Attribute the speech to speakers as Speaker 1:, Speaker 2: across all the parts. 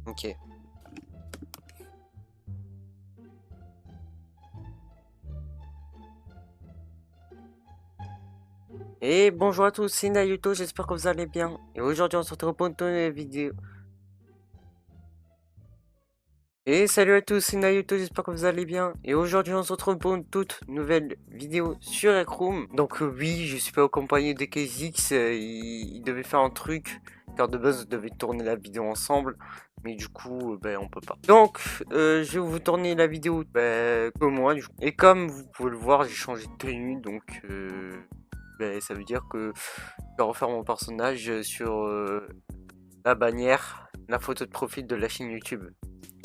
Speaker 1: Ok. Et bonjour à tous, c'est Naruto, j'espère que vous allez bien. Et aujourd'hui on se retrouve pour une nouvelle vidéo. Et salut à tous, c'est Naruto, j'espère que vous allez bien. Et aujourd'hui on se retrouve pour une toute nouvelle vidéo sur Ekroom. Donc oui, je suis pas accompagné de KZX, il devait faire un truc. Car de base, on devait tourner la vidéo ensemble. Mais du coup, ben on peut pas. Donc, je vais vous tourner la vidéo comme moi. Et comme vous pouvez le voir, j'ai changé de tenue. Donc, ça veut dire que je vais refaire mon personnage sur la bannière, la photo de profil de la chaîne YouTube.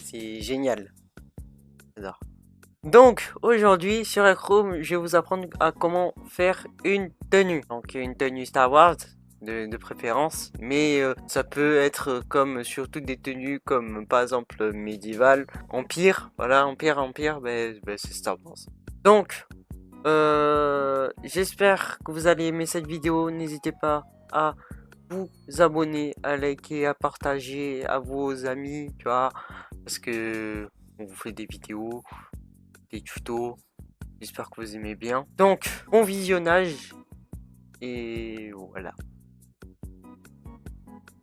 Speaker 1: C'est génial. J'adore. Donc aujourd'hui sur Chrome, je vais vous apprendre à comment faire une tenue. Donc une tenue Star Wars de préférence, mais ça peut être comme sur toutes des tenues comme par exemple médiéval, empire, voilà empire, c'est Star Wars. Donc j'espère que vous allez aimer cette vidéo. N'hésitez pas à vous abonner, à liker, à partager à vos amis, tu vois, parce que on vous fait des vidéos, des tutos. J'espère que vous aimez bien. Donc, bon visionnage. Et voilà.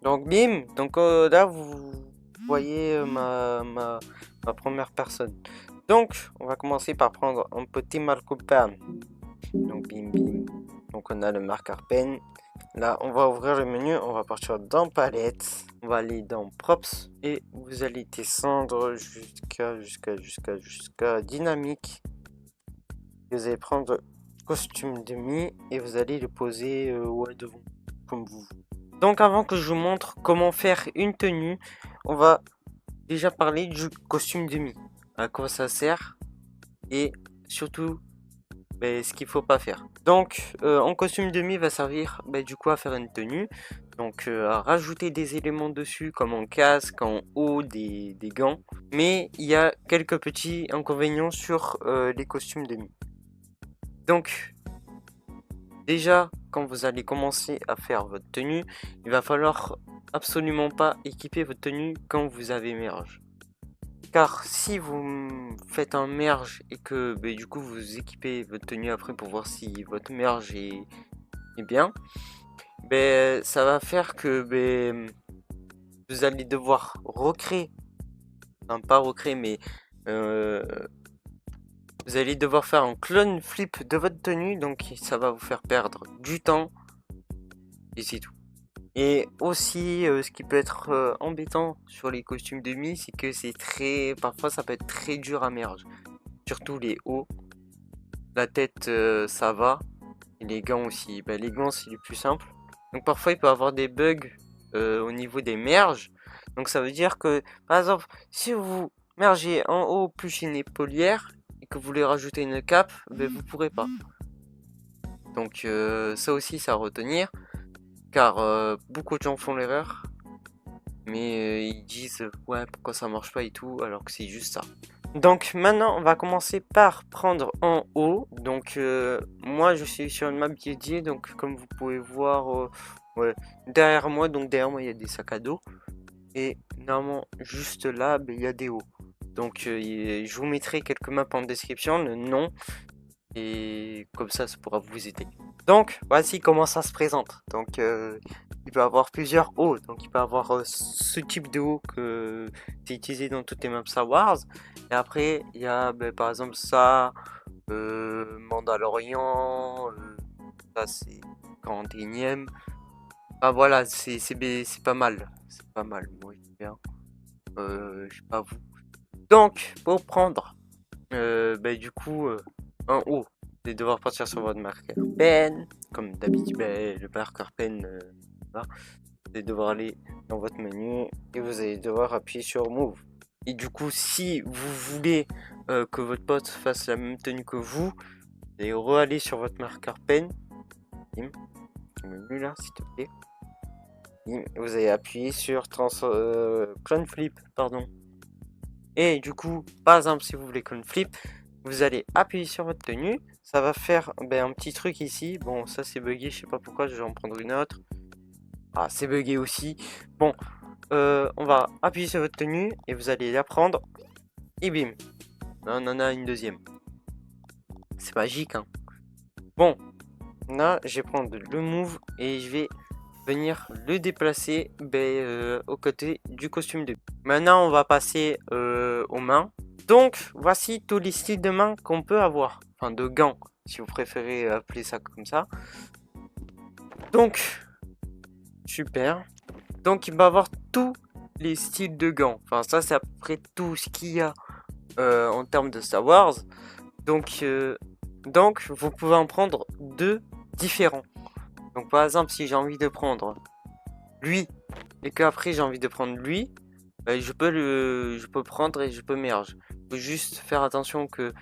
Speaker 1: Donc, bim. Donc là, vous voyez ma première personne. Donc, on va commencer par prendre un petit marqueur pen. Donc, bim, bim. Donc, on a le marqueur pen. Là, on va ouvrir le menu. On va partir dans palette. On va aller dans props. Et vous allez descendre jusqu'à dynamique. Vous allez prendre costume demi et vous allez le poser devant, comme vous. Donc avant que je vous montre comment faire une tenue, on va déjà parler du costume demi. À quoi ça sert et surtout ce qu'il faut pas faire. Donc en costume demi va servir du coup à faire une tenue. Donc à rajouter des éléments dessus comme un casque, en haut, des gants. Mais il y a quelques petits inconvénients sur les costumes demi. Donc déjà, quand vous allez commencer à faire votre tenue, il va falloir absolument pas équiper votre tenue quand vous avez merge. Car si vous faites un merge et que du coup vous équipez votre tenue après pour voir si votre merge est bien, ça va faire que vous allez devoir recréer, enfin pas recréer mais vous allez devoir faire un clone flip de votre tenue, donc ça va vous faire perdre du temps et c'est tout. Et aussi, ce qui peut être embêtant sur les costumes de mi, c'est que parfois ça peut être très dur à merge. Surtout les hauts. La tête, ça va. Et les gants aussi. Les gants, c'est le plus simple. Donc parfois, il peut y avoir des bugs au niveau des merges. Donc ça veut dire que, par exemple, si vous mergez en haut plus une épaulière et que vous voulez rajouter une cape, vous pourrez pas. Donc ça aussi, c'est à retenir. Car beaucoup de gens font l'erreur. Mais ils disent ouais pourquoi ça marche pas et tout alors que c'est juste ça. Donc maintenant on va commencer par prendre en haut. Donc moi je suis sur une map dédiée, donc comme vous pouvez voir derrière moi, il y a des sacs à dos et normalement juste là il y a des hauts. Donc je vous mettrai quelques maps en description, le nom, et comme ça pourra vous aider. Donc voici comment ça se présente. Donc il peut avoir plusieurs hauts, donc il peut avoir ce type de haut que c'est utilisé dans toutes les maps Star Wars. Et après il y a par exemple ça, Mandalorian, ça c'est 41ème. Ah voilà, c'est pas mal, c'est pas mal, moi j'aime bien, je sais pas vous. Donc pour prendre du coup un haut, vous allez devoir partir sur votre marqueur pen, comme d'habitude, le marqueur pen, voilà. Vous allez devoir aller dans votre menu et vous allez devoir appuyer sur Move. Et du coup, si vous voulez que votre pote fasse la même tenue que vous allez re-aller sur votre marqueur pen. Bim. Menu là, s'il te plaît. Bim. Vous allez appuyer sur clone flip, pardon. Et du coup, par exemple, si vous voulez clone flip, vous allez appuyer sur votre tenue. Ça va faire un petit truc ici. Bon, ça c'est bugué, je sais pas pourquoi, je vais en prendre une autre. Ah, c'est bugué aussi. Bon, on va appuyer sur votre tenue et vous allez la prendre. Et bim, là, on en a une deuxième. C'est magique, hein. Bon, là, je vais prendre le move et je vais venir le déplacer aux côtés du costume de. Maintenant, on va passer aux mains. Donc, voici tous les styles de mains qu'on peut avoir. Enfin, de gants, si vous préférez appeler ça comme ça. Donc, super. Donc, il va avoir tous les styles de gants. Enfin, ça, c'est à peu près tout ce qu'il y a en termes de Star Wars. Donc, vous pouvez en prendre deux différents. Donc, par exemple, si j'ai envie de prendre lui et qu'après j'ai envie de prendre lui, je peux prendre et je peux merge. Il faut juste faire attention que,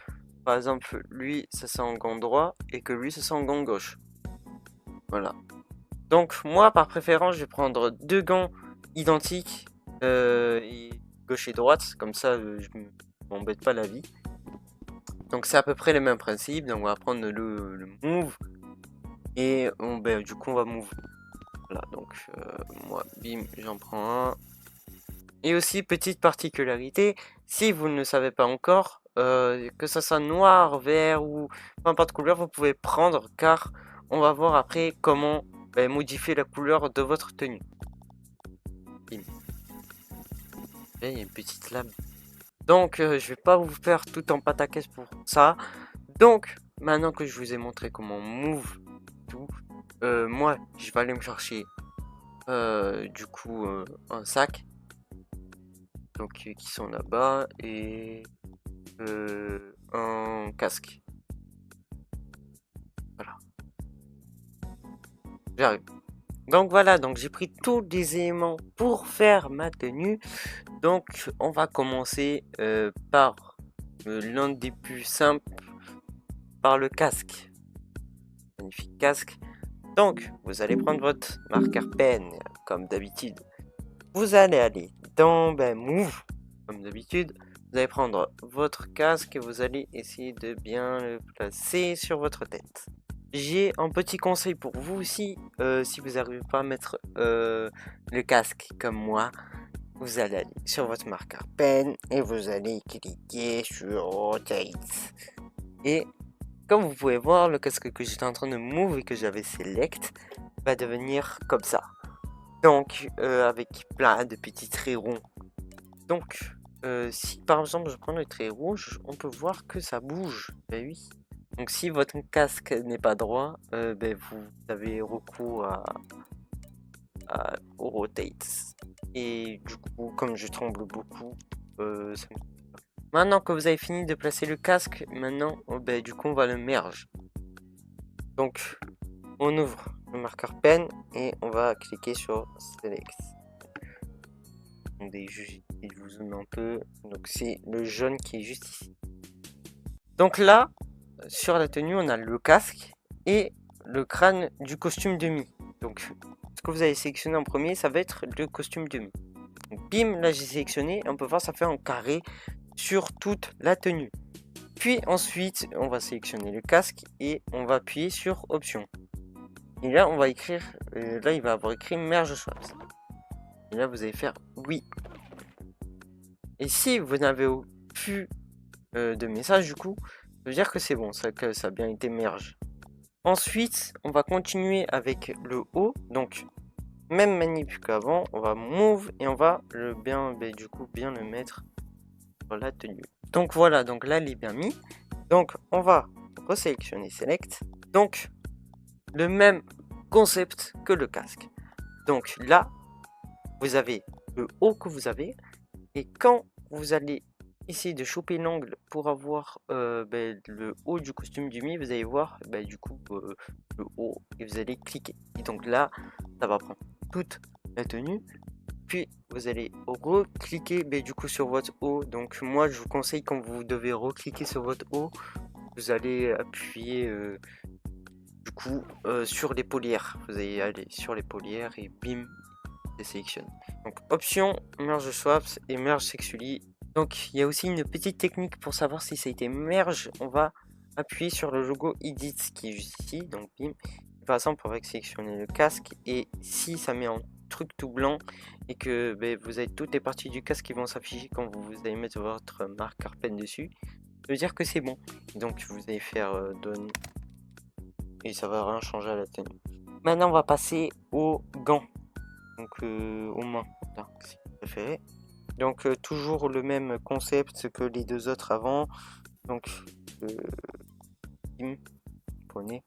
Speaker 1: par exemple, lui, ça c'est en gant droit et que lui, ça c'est en gant gauche. Voilà. Donc, moi, par préférence, je vais prendre deux gants identiques, et gauche et droite, comme ça, je m'embête pas la vie. Donc, c'est à peu près les mêmes principes. Donc, on va prendre le move et du coup, on va move. Voilà, donc moi, bim, j'en prends un. Et aussi, petite particularité, si vous ne le savez pas encore, que ça soit noir, vert ou peu importe couleur, vous pouvez prendre car on va voir après comment modifier la couleur de votre tenue. Bim. Là, il y a une petite lame. Donc, je vais pas vous faire tout en pataquès pour ça. Donc, maintenant que je vous ai montré comment move tout, moi, je vais aller me chercher du coup un sac. Donc, qui sont là-bas et un casque. Voilà. J'arrive. Donc voilà, donc j'ai pris tous les éléments pour faire ma tenue. Donc on va commencer par l'un des plus simples, par le casque. Magnifique casque. Donc vous allez prendre votre marqueur pen comme d'habitude. Vous allez aller dans Move comme d'habitude. Vous allez prendre votre casque et vous allez essayer de bien le placer sur votre tête. J'ai un petit conseil pour vous aussi, si vous n'arrivez pas à mettre le casque comme moi, vous allez aller sur votre marqueur pen et vous allez cliquer sur Rotate. Et comme vous pouvez voir, le casque que j'étais en train de move et que j'avais select va devenir comme ça. Donc avec plein de petits traits ronds. Donc si par exemple je prends le trait rouge, on peut voir que ça bouge. Ben oui. Donc si votre casque n'est pas droit, vous avez recours au rotate. Et du coup, comme je tremble beaucoup, ça me... Maintenant que vous avez fini de placer le casque, maintenant du coup on va le merge. Donc on ouvre le marqueur pen et on va cliquer sur Select. Attendez, je vous zoome un peu. Donc c'est le jaune qui est juste ici. Donc là, sur la tenue, on a le casque et le crâne du costume de Mi. Donc ce que vous allez sélectionner en premier, ça va être le costume de Mi. Donc, bim, là j'ai sélectionné et on peut voir ça fait un carré sur toute la tenue. Puis ensuite, on va sélectionner le casque et on va appuyer sur Option. Et là, on va écrire, là il va avoir écrit Merge Swaps. Et là, vous allez faire oui. Et si vous n'avez plus de message, du coup, ça veut dire que c'est bon, que ça a bien été merge. Ensuite, on va continuer avec le haut. Donc, même manip qu'avant, on va move et on va bien le mettre sur la tenue. Donc voilà, donc là, il est bien mis. Donc, on va resélectionner Select. Donc, le même concept que le casque. Donc là, vous avez le haut que vous avez. Et quand vous allez essayer de choper l'angle pour avoir le haut du costume du Mi, vous allez voir le haut et vous allez cliquer. Et donc là, ça va prendre toute la tenue. Puis vous allez recliquer sur votre haut. Donc moi, je vous conseille quand vous devez recliquer sur votre haut, vous allez appuyer sur les paulières. Vous allez aller sur les paulières et bim, sélectionne. Donc option merge swaps et merge sexually. Donc il y a aussi une petite technique pour savoir si ça a été merge. On va appuyer sur le logo edit qui est juste ici. Donc bim. Par exemple, on va sélectionner le casque et si ça met en truc tout blanc et que vous avez toutes les parties du casque qui vont s'afficher quand vous allez mettre votre marqueur pen dessus, ça veut dire que c'est bon. Donc vous allez faire done et ça va rien changer à la tenue. Maintenant on va passer aux gants, donc aux mains, là, si vous préférez. Donc toujours le même concept que les deux autres avant. Donc prenez,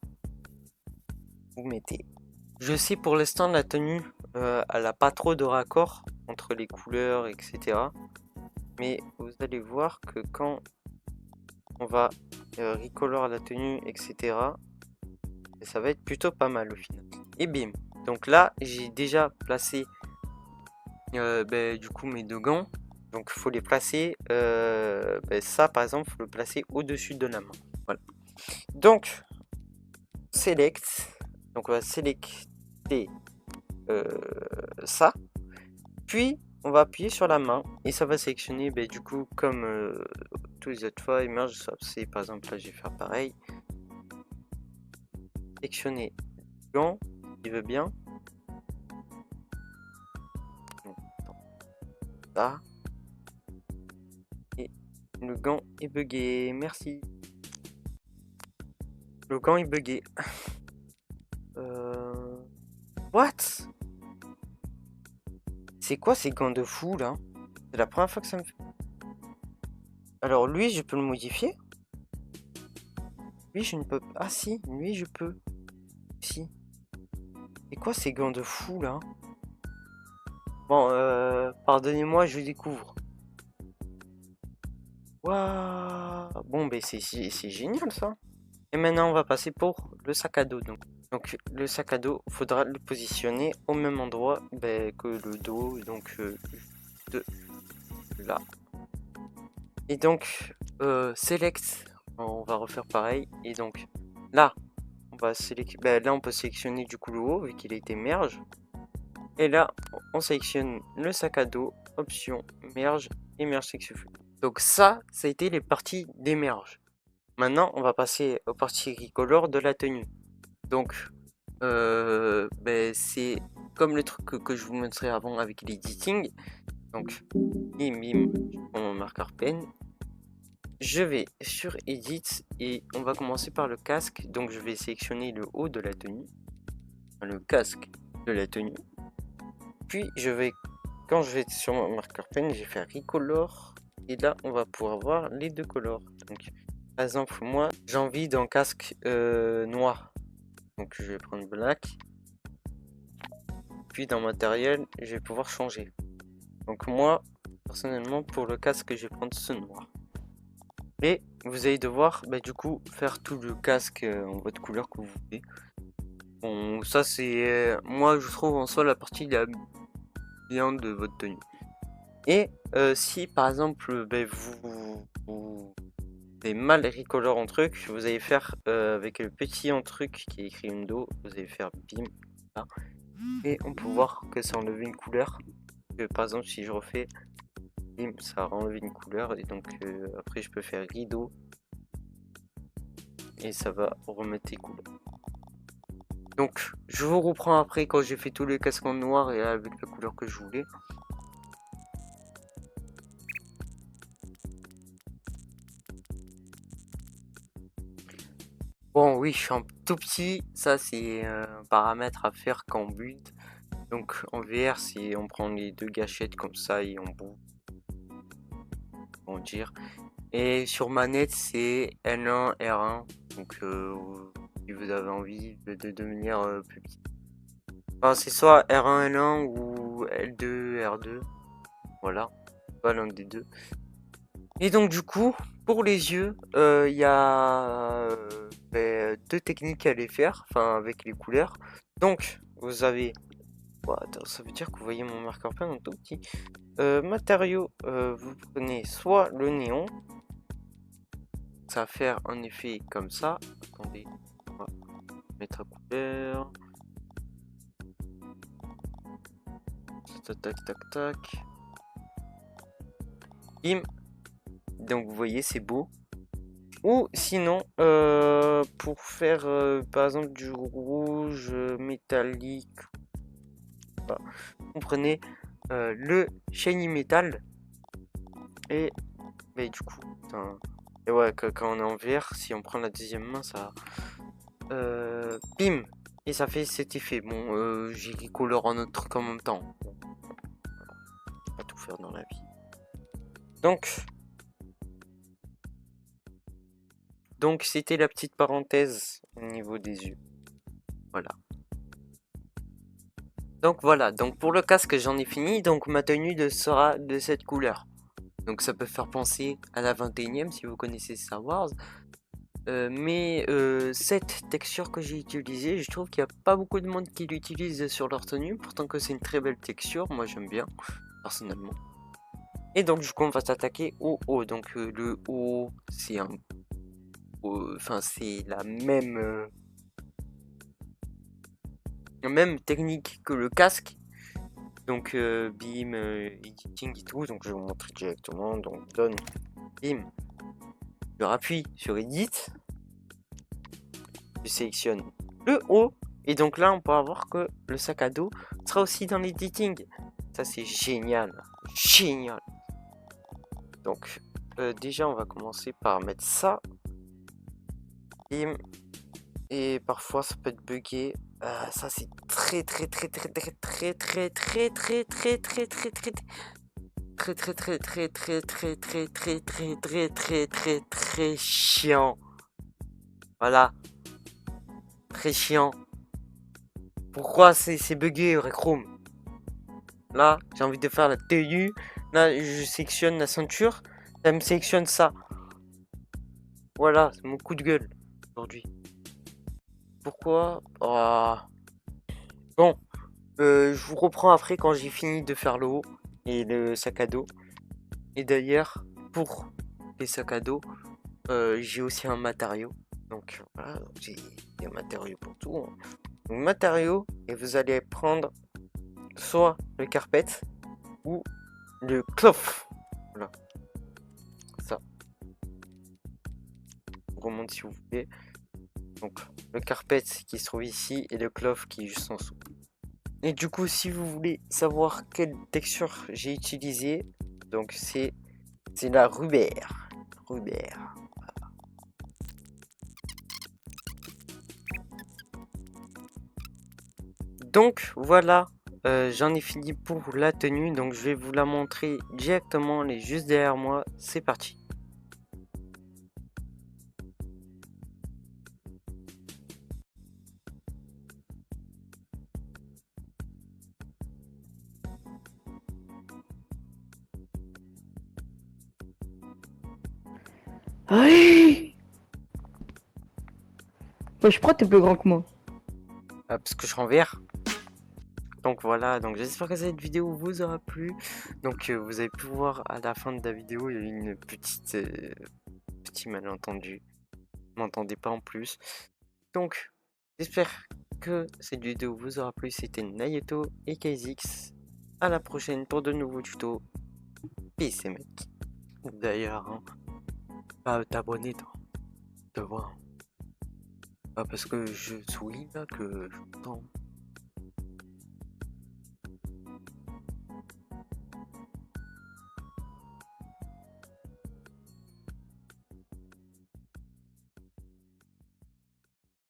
Speaker 1: vous mettez. Je sais pour l'instant la tenue elle a pas trop de raccord entre les couleurs etc. Mais vous allez voir que quand on va recolor la tenue etc. ça va être plutôt pas mal au final. Et bim. Donc là j'ai déjà placé du coup mes deux gants. Donc il faut les placer, ça par exemple, faut le placer au-dessus de la main. Voilà. Donc, select. Donc on va sélecter ça. Puis on va appuyer sur la main et ça va sélectionner du coup comme tous les autres fois, image, ça c'est par exemple là je vais faire pareil. Sélectionner le gant, il veut bien. Ça. Et le gant est bugué, merci. Le gant est bugué. What? C'est quoi ces gants de fou là? C'est la première fois que ça me fait. Alors lui, je peux le modifier? Lui, je ne peux pas. Ah si, lui, je peux. Si. C'est quoi ces gants de fou là? Bon, pardonnez-moi, je découvre. Waouh! Bon, c'est génial ça. Et maintenant, on va passer pour le sac à dos. Donc le sac à dos, faudra le positionner au même endroit que le dos, donc de là. Et donc select, on va refaire pareil. Et donc là, on va sélectionner, là on peut sélectionner du coup le haut vu qu'il a été merge. Et là, on sélectionne le sac à dos, option merge et merge successful. Donc ça a été les parties des merges. Maintenant, on va passer aux parties recolor de la tenue. Donc c'est comme le truc que je vous montrais avant avec l'editing. Donc bim bim, je prends mon marqueur pen, je vais sur edit et on va commencer par le casque. Donc je vais sélectionner le haut de la tenue, le casque de la tenue, puis quand je vais sur mon marqueur pen, je vais faire recolor et là on va pouvoir voir les deux colors. Donc par exemple moi j'ai envie d'un casque noir, donc je vais prendre black. Puis dans matériel, je vais pouvoir changer. Donc moi, personnellement, pour le casque, je vais prendre ce noir. Et vous allez devoir, du coup, faire tout le casque en votre couleur que vous voulez. Bon, ça c'est, moi je trouve en soi la partie la bien de votre tenue. Et si par exemple, vous avez mal recolor en truc, vous allez faire avec le petit en truc qui est écrit Undo, vous allez faire bim, là. Et on peut voir que ça a enlevé une couleur. Par exemple, si je refais, bim, ça a enlevé une couleur. Et donc après, je peux faire rideau. Et ça va remettre les couleurs. Donc, je vous reprends après quand j'ai fait tous les casques en noir et avec la couleur que je voulais. Bon, oui, je suis un tout petit. Ça, c'est un paramètre à faire quand on build. Donc, en VR, c'est on prend les deux gâchettes comme ça et on bouge. Comment dire. Et sur manette, c'est L1, R1. Donc, si vous avez envie de devenir plus petit. Enfin, c'est soit R1, L1 ou L2, R2. Voilà, pas l'un des deux. Et donc, du coup, pour les yeux, il y a deux techniques à les faire, enfin, avec les couleurs. Donc, vous avez. Attends, ça veut dire que vous voyez mon marqueur pen en tout petit. Matériaux, vous prenez soit le néon. Ça va faire un effet comme ça. Attendez, on va mettre à couleur. Tac, tac, tac, tac. Bim. Donc vous voyez, c'est beau. Ou sinon, pour faire par exemple du rouge métallique, pas. Vous prenez le shiny metal et mais du coup, putain. Et ouais, quand on est en VR, si on prend la deuxième main, ça bim, et ça fait cet effet. Bon, j'ai les couleurs en autre truc en même temps. Bon, je peux pas tout faire dans la vie. Donc c'était la petite parenthèse au niveau des yeux. Voilà. Donc voilà, donc pour le casque j'en ai fini, donc ma tenue sera de cette couleur. Donc ça peut faire penser à la 21e si vous connaissez Star Wars. Mais cette texture que j'ai utilisée, je trouve qu'il n'y a pas beaucoup de monde qui l'utilise sur leur tenue, pourtant que c'est une très belle texture, moi j'aime bien, personnellement. Et donc du coup on va s'attaquer au haut, donc le haut c'est un... Enfin c'est la même technique que le casque, donc bim, editing et tout, donc je vais vous montrer directement, donc donne, bim, je rappuie sur edit, je sélectionne le haut, et donc là on peut avoir que le sac à dos sera aussi dans l'editing, ça c'est génial, génial. Donc déjà on va commencer par mettre ça, bim, et parfois ça peut être bugué. Ça c'est très chiant. Voilà, très chiant. Pourquoi c'est bugué Rec Room? Là j'ai envie de faire la tenue, là je sélectionne la ceinture, ça me sélectionne ça. Voilà, c'est mon coup de gueule aujourd'hui. Pourquoi? Bon, je vous reprends après quand j'ai fini de faire le haut et le sac à dos. Et d'ailleurs, pour les sacs à dos, j'ai aussi un matériau. Donc voilà, j'ai un matériau pour tout. Hein. Donc matériau, et vous allez prendre soit le carpet ou le cloth. Voilà, ça. Je vous remonte si vous voulez. Donc le carpet qui se trouve ici et le cloth qui est juste en dessous. Et du coup, si vous voulez savoir quelle texture j'ai utilisé, donc c'est la Rubère. Rubère. Donc voilà, j'en ai fini pour la tenue, donc je vais vous la montrer directement, elle est juste derrière moi, c'est parti.
Speaker 2: Oui. Ouais, je crois que t'es plus grand que moi.
Speaker 1: Parce que je suis en VR. Donc voilà, donc j'espère que cette vidéo vous aura plu. Donc vous avez pu voir à la fin de la vidéo, il y a eu une petit malentendu. Vous m'entendez pas en plus. Donc j'espère que cette vidéo vous aura plu. C'était Nayeto et KZX. À la prochaine pour de nouveaux tutos. Peace les mecs. D'ailleurs, hein, pas t'abonner toi. Te voir. Parce que je souris là que je t'entends.